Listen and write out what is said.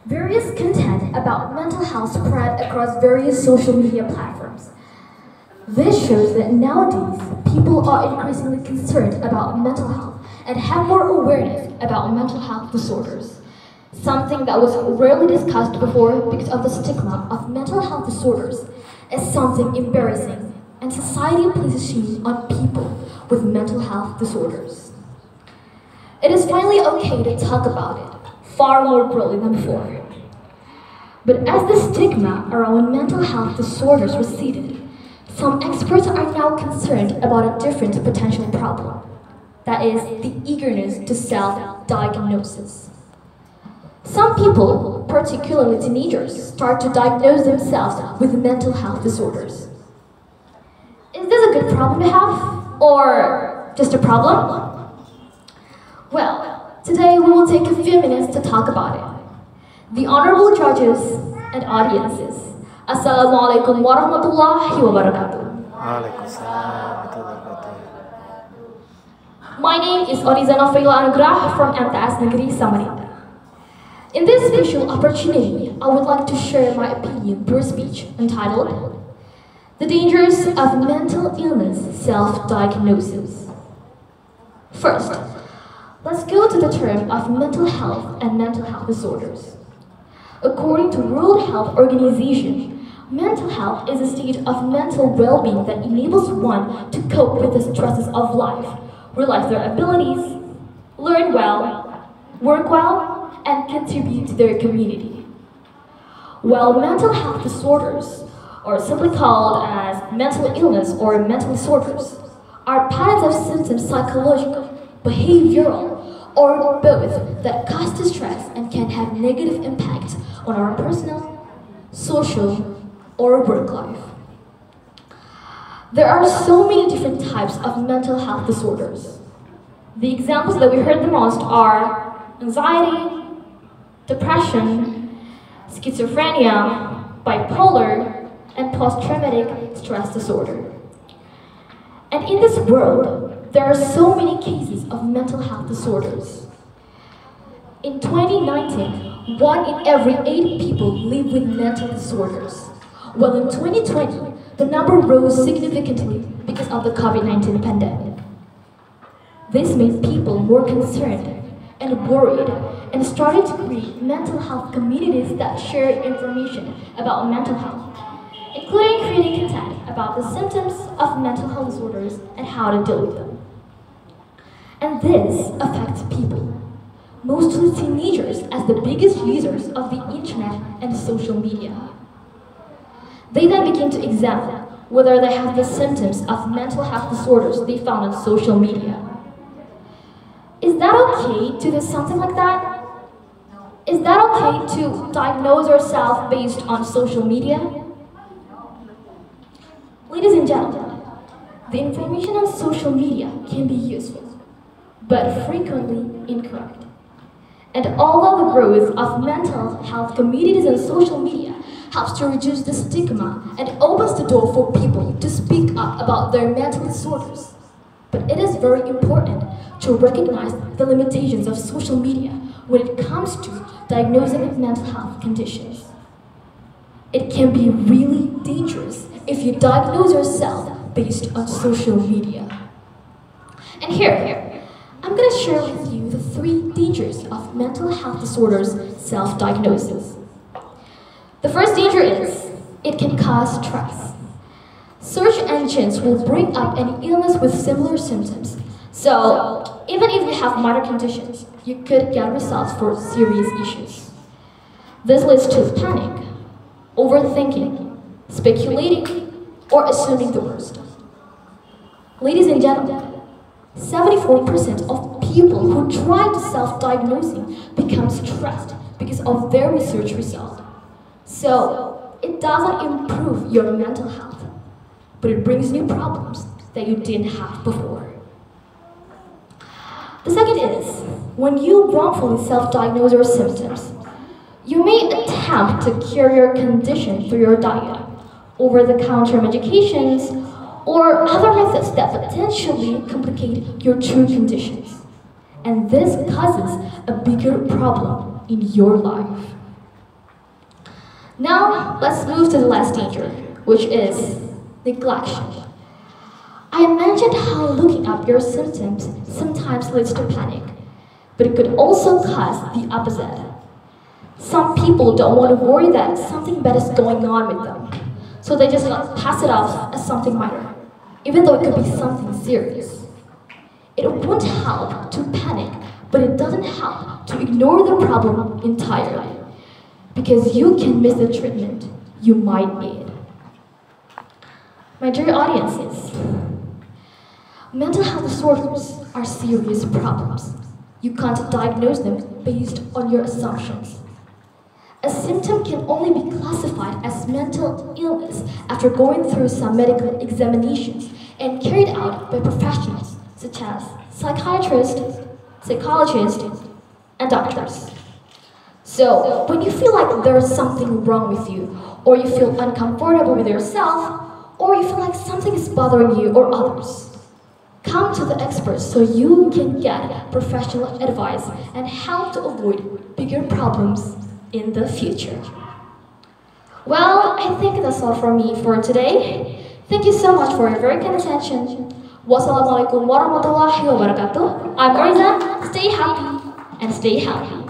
Various content about mental health spread across various social media platforms. This shows that nowadays, people are increasingly concerned about mental health and have more awareness about mental health disorders. Something that was rarely discussed before because of the stigma of mental health disorders is something embarrassing, and society places shame on people with mental health disorders. It is finally okay to talk about it, far more broadly than before. But as the stigma around mental health disorders receded, some experts are now concerned about a different potential problem. That is, the eagerness to self-diagnosis. Some people, particularly teenagers, start to diagnose themselves with mental health disorders. Is this a good problem to have? Or just a problem? Well, today we will take a few minutes to talk about it. The honorable judges and audiences, Assalamualaikum warahmatullahi wabarakatuh. My name is Oriza Nofila Anugrah from MTS Negeri Samarinda. In this special opportunity, I would like to share my opinion through a speech entitled The Dangers of Mental Illness Self-Diagnosis. First, let's go to the term of mental health and mental health disorders. According to World Health Organization, mental health is a state of mental well-being that enables one to cope with the stresses of life, realize their abilities, learn well, work well, and contribute to their community. While mental health disorders, or simply called as mental illness or mental disorders, are patterns of symptoms psychological, behavioral, or both that cause distress and can have negative impact on our personal, social, or work life. There are so many different types of mental health disorders. The examples that we heard the most are anxiety, depression, schizophrenia, bipolar, and post-traumatic stress disorder. And in this world, there are so many cases of mental health disorders. In 2019, 1 in every 8 people live with mental disorders, while in 2020, the number rose significantly because of the COVID-19 pandemic. This made people more concerned and worried, and started to create mental health communities that share information about mental health, including creating content about the symptoms of mental health disorders and how to deal with them. And this affects people, mostly teenagers, as the biggest users of the internet and social media. They then begin to examine whether they have the symptoms of mental health disorders they found on social media. Is that okay to do something like that? Is that okay to diagnose yourself based on social media? Ladies and gentlemen, the information on social media can be useful, but frequently incorrect. And although the growth of mental health communities on social media helps to reduce the stigma and opens the door for people to speak up about their mental disorders, but it is very important to recognize the limitations of social media when it comes to diagnosing mental health conditions. It can be really dangerous if you diagnose yourself based on social media. And here, I'm going to share with you the 3 dangers of mental health disorders self-diagnosis. The first danger is, it can cause stress. Search engines will bring up any illness with similar symptoms. So, even if you have minor conditions, you could get results for serious issues. This leads to panic, overthinking, speculating, or assuming the worst. Ladies and gentlemen, 74% of people who try to self-diagnosing become stressed because of their research result. So, it doesn't improve your mental health, but it brings new problems that you didn't have before. The second is, when you wrongfully self-diagnose your symptoms, you may attempt to cure your condition through your diet, over-the-counter medications, or other methods that potentially complicate your true conditions. And this causes a bigger problem in your life. Now, let's move to the last danger, which is neglection. I mentioned how looking up your symptoms sometimes leads to panic, but it could also cause the opposite. Some people don't want to worry that something bad is going on with them, so they just pass it off as something minor, even though it could be something serious. It won't help to panic, but it doesn't help to ignore the problem entirely, because you can miss the treatment you might need. My dear audiences, mental health disorders are serious problems. You can't diagnose them based on your assumptions. A symptom can only be classified as mental illness after going through some medical examinations and carried out by professionals such as psychiatrists, psychologists, and doctors. So, when you feel like there's something wrong with you, or you feel uncomfortable with yourself, or you feel like something is bothering you or others, come to the experts so you can get professional advice and help to avoid bigger problems in the future. Well, I think that's all from me for today. Thank you so much for your very kind attention. Wassalamualaikum warahmatullahi wabarakatuh. I'm Marzan. Stay happy and stay healthy.